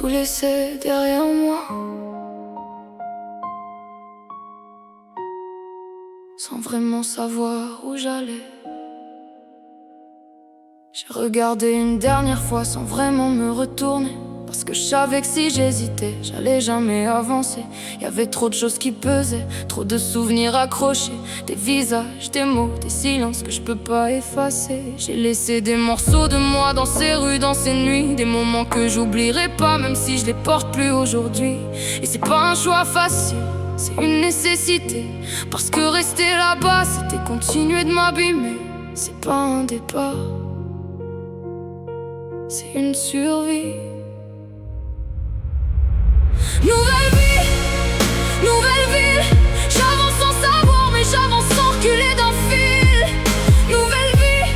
tout laissé derrière moi, sans vraiment savoir où j'allais. J'ai regardé une dernière fois sans vraiment me retourner, parce que je savais que si j'hésitais, j'allais jamais avancer. Y avait trop de choses qui pesaient, trop de souvenirs accrochés, des visages, des mots, des silences que je peux pas effacer. J'ai laissé des morceaux de moi dans ces rues, dans ces nuits, des moments que j'oublierai pas, même si je les porte plus aujourd'hui. Et c'est pas un choix facile, c'est une nécessité, parce que rester là-bas, c'était continuer de m'abîmer. C'est pas un départ, c'est une survie. Nouvelle vie, nouvelle ville. J'avance sans savoir, mais j'avance sans reculer d'un fil. Nouvelle vie,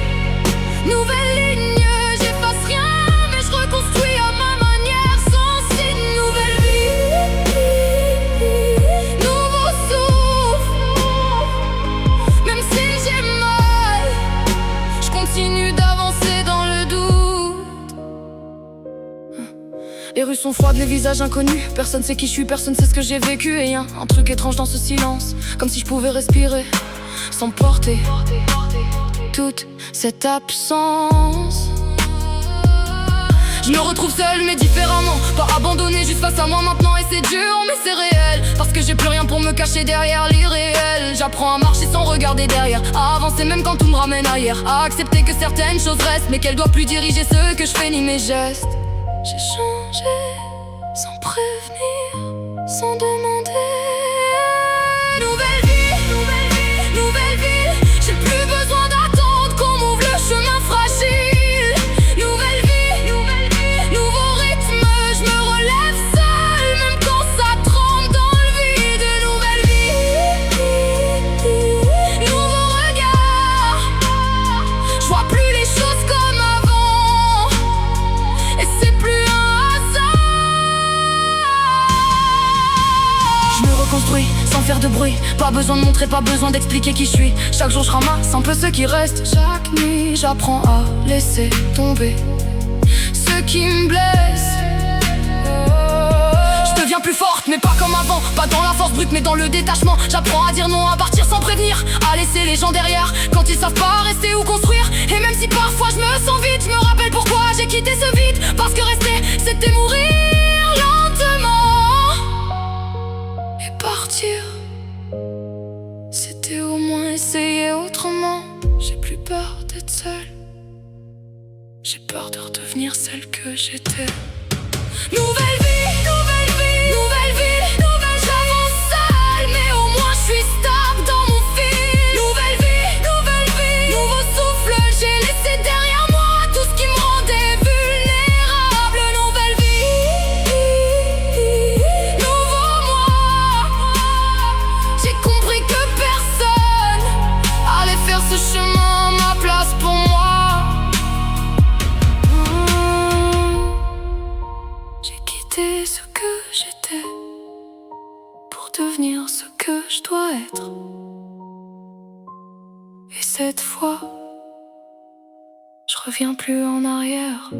nouvelle ligne. J'efface rien, mais je reconstruis à ma manière, sans signe. Nouvelle vie, nouveau souffle. Même si j'ai mal, je continue d'avancer dans le doute. Les rues sont froides, les visages inconnus. Personne sait qui je suis, personne sait ce que j'ai vécu. Et y'a un truc étrange dans ce silence, comme si je pouvais respirer sans porter toute cette absence. Je me retrouve seule mais différemment, pas abandonnée juste face à moi maintenant. Et c'est dur mais c'est réel, parce que j'ai plus rien pour me cacher derrière l'irréel. J'apprends à marcher sans regarder derrière, à avancer même quand tout me ramène ailleurs, à accepter que certaines choses restent, mais qu'elles doivent plus diriger ce que je fais ni mes gestes. J'ai changé sans prévenir, sans demander. Nouvelle vie, nouvelle vie, nouvelle ville. J'ai plus besoin d'attendre qu'on m'ouvre le chemin fragile. Nouvelle vie, nouveau rythme. Je me relève seule, même quand ça tremble dans le vide. Nouvelle vie, nouveau regard. Je vois plus les choses comme avant, et c'est plus construit sans faire de bruit, pas besoin de montrer, pas besoin d'expliquer qui je suis. Chaque jour je ramasse un peu ce qui reste. Chaque nuit j'apprends à laisser tomber ce qui me blesse. Je deviens plus forte mais pas comme avant, pas dans la force brute mais dans le détachement. J'apprends à dire non, à partir sans prévenir, à laisser les gens derrière quand ils savent pas rester ou construire. Et même si parfois je me sens vide, je me rappelle pourquoi j'ai quitté ce vide, parce que rester c'était mourir lentement. Partir, c'était au moins essayer autrement. J'ai plus peur d'être seule, j'ai peur de redevenir celle que j'étais. Nouvelle vie, nouvelle vie, nouvelle ville, nouvelle. J'avance seule, mais au moins je suis stable dans mon fil. Nouvelle vie, nouveau souffle. J'ai laissé derrière moi tout ce qui me rendait vulnérable. Nouvelle vie, nouveau moi. J'ai compris que personne allait faire ce chemin à ma place pour moi. J'ai quitté ce que j'étais pour devenir ce que je dois être. Et cette fois, je reviens plus en arrière.